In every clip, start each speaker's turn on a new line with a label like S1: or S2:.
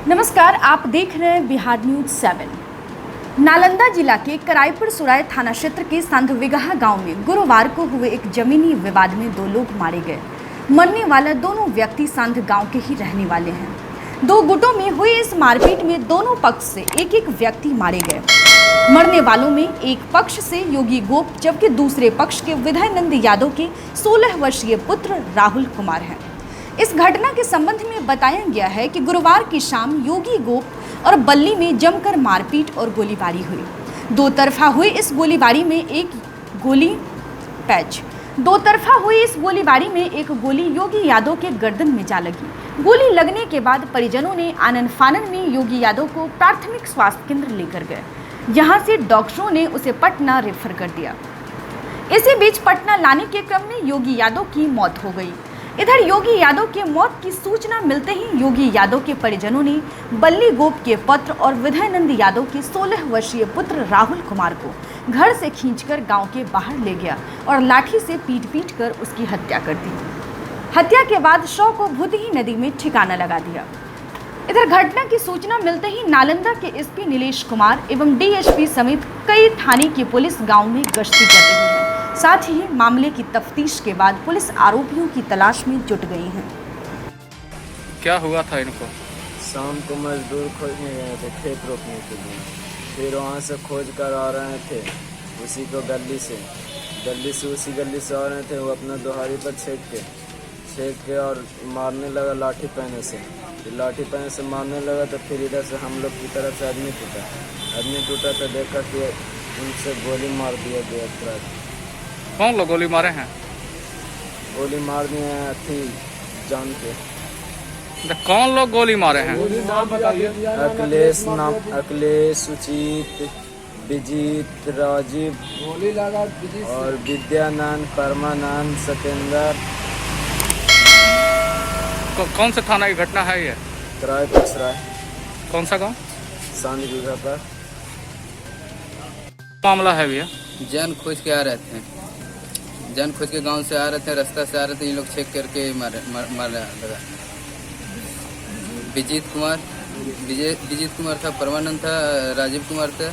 S1: नमस्कार, आप देख रहे हैं बिहार न्यूज 7। नालंदा जिला के कराईपुर सुराय थाना क्षेत्र के संधविगहा गांव में गुरुवार को हुए एक जमीनी विवाद में 2 लोग मारे गए। मरने वाले दोनों व्यक्ति संध गांव के ही रहने वाले हैं। 2 गुटों में हुई इस मारपीट में दोनों पक्ष से एक व्यक्ति मारे गए। मरने वालों में एक पक्ष से योगी गोप जबकि दूसरे पक्ष के विधानंद यादव के 16 वर्षीय पुत्र राहुल कुमार हैं। इस घटना के संबंध में बताया गया है कि गुरुवार की शाम योगी गोप और बल्ली में जमकर मारपीट और गोलीबारी हुई। 2 तरफा हुई इस गोलीबारी में एक गोली योगी यादव के गर्दन में जा लगी। गोली लगने के बाद परिजनों ने आनन फानन में योगी यादव को प्राथमिक स्वास्थ्य केंद्र लेकर गए। यहां से डॉक्टरों ने उसे पटना रेफर कर दिया। इसी बीच पटना लाने के क्रम में योगी यादव की मौत हो गई। इधर योगी यादव के मौत की सूचना मिलते ही योगी यादव के परिजनों ने बल्ली गोप के पुत्र और विधानंद यादव के 16 वर्षीय पुत्र राहुल कुमार को घर से खींचकर गांव के बाहर ले गया और लाठी से पीट कर उसकी हत्या कर दी। हत्या के बाद शव को भूतही नदी में ठिकाना लगा दिया। इधर घटना की सूचना मिलते ही नालंदा के एसपी नीलेश कुमार एवं डीएसपी समेत कई थाने की पुलिस गाँव में गश्ती कर रही है। साथ ही मामले की तफ्तीश के बाद पुलिस आरोपियों की तलाश में जुट गई है।
S2: क्या हुआ था इनको?
S3: शाम को मजदूर खोजने गए थे खेत रोपने के लिए। फिर वहाँ से खोज कर आ रहे थे उसी को गली से उसी गली से आ रहे थे। वो अपना दोहारी पर छेक के और मारने लगा लाठी पहने से। लाठी पहने से मारने लगा तो फिर इधर से हम लोग की तरफ से आदमी टूटा तो देखा कि उनसे गोली मार दिया गया।
S2: कौन लोग गोली मारे हैं?
S3: गोली मार दिए हैं थी जान के।
S2: कौन लोग गोली मारे हैं?
S3: अखिलेश, सुचित, विजीत, राजीव गोली लगा और विद्यानंद, परमानंद, सत्येंद्र।
S2: कौन से थाना की घटना है ये?
S3: कराईपुर सराय।
S2: कौन सा गांव?
S3: संधविगहा पर
S2: मामला है भैया?
S4: जान खोज के आ रहे थे, जान खोज के गांव से आ रहे थे, रास्ता से आ रहे थे। ये लोग चेक करके मार लगा। विजीत कुमार था, परमानंद था, राजीव कुमार था,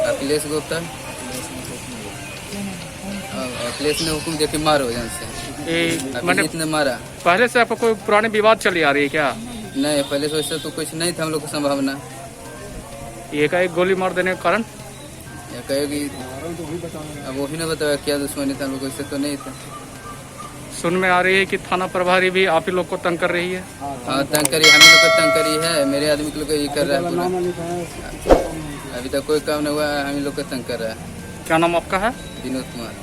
S4: अखिलेश गोप था। अखिलेश ने हुक्म दिया कि मारो जान से। विजीत ने मारा।
S2: पहले से आपको कोई पुरानी विवाद चली आ रही है क्या?
S4: नहीं, पहले से वैसा तो कुछ नहीं था हम लोग को संभावना।
S2: एक गोली मार देने का कारण?
S4: कहेगी अब वही ने बताया क्या दुश्मनी था, हम लोग वैसे तो नहीं था।
S2: सुन में आ रही है कि थाना प्रभारी भी आप ही लोग को तंग कर रही है।
S4: हाँ, तंग करी, हम लोग को तंग करी है। मेरे आदमी के लोग ये कर रहा है। अभी तक कोई काम नहीं हुआ है, हम लोग को तंग कर रहा है।
S2: क्या नाम आपका है?
S4: विनोद कुमार।